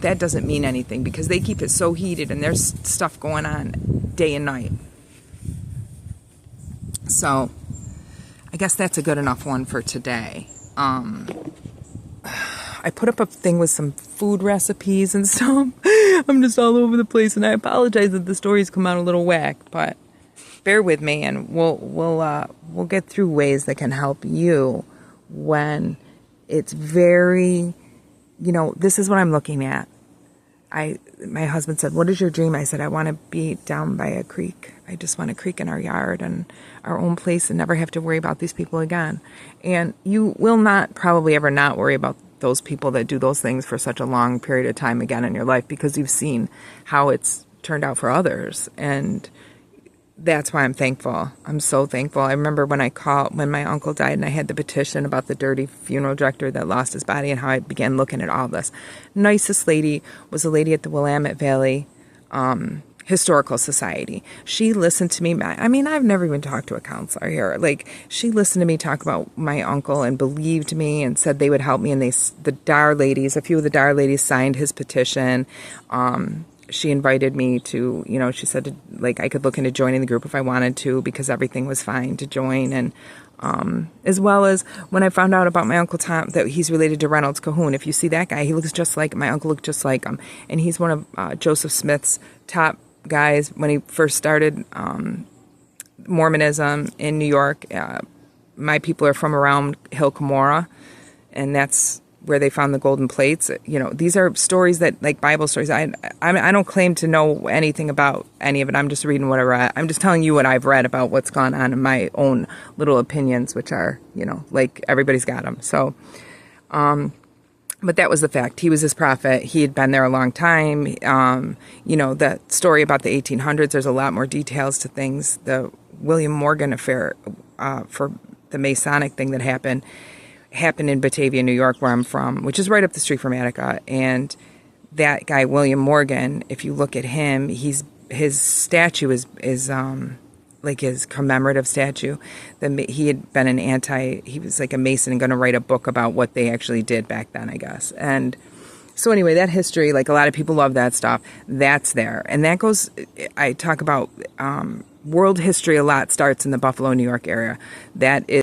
that doesn't mean anything because they keep it so heated and there's stuff going on day and night. So I guess that's a good enough one for today. I put up a thing with some food recipes and stuff. I'm just all over the place, and I apologize if the stories come out a little whack, but bear with me, and we'll get through ways that can help you when it's very, this is what I'm looking at. My husband said, "What is your dream?" I said, "I want to be down by a creek. I just want a creek in our yard and our own place and never have to worry about these people again." And you will not probably ever not worry about those people that do those things for such a long period of time again in your life because you've seen how it's turned out for others. And that's why I'm thankful. I'm so thankful. I remember when my uncle died and I had the petition about the dirty funeral director that lost his body and how I began looking at all this. Nicest lady was a lady at the Willamette Valley Historical Society. She listened to me. I mean, I've never even talked to a counselor here. Like, she listened to me talk about my uncle and believed me and said they would help me. And a few of the Dar ladies signed his petition. She invited me to, she said, I could look into joining the group if I wanted to because everything was fine to join. And as well as when I found out about my Uncle Tom, that he's related to Reynolds Cahoon. If you see that guy, he looks just like my uncle, looked just like him. And he's one of Joseph Smith's top guys when he first started Mormonism in New York. My people are from around Hill Cumorah, and that's where they found the golden plates. These are stories that, like Bible stories. I don't claim to know anything about any of it. I'm just reading what I read. I'm just telling you what I've read about what's gone on in my own little opinions, which are, like everybody's got them. So, but that was the fact. He was his prophet. He had been there a long time. The story about the 1800s, there's a lot more details to things. The William Morgan affair for the Masonic thing that happened in Batavia, New York, where I'm from, which is right up the street from Attica. And that guy, William Morgan, if you look at him, his statue is like his commemorative statue. He had been he was like a Mason and going to write a book about what they actually did back then, I guess. And so anyway, that history, like a lot of people love that stuff, that's there. And that goes, I talk about world history a lot, starts in the Buffalo, New York area. That is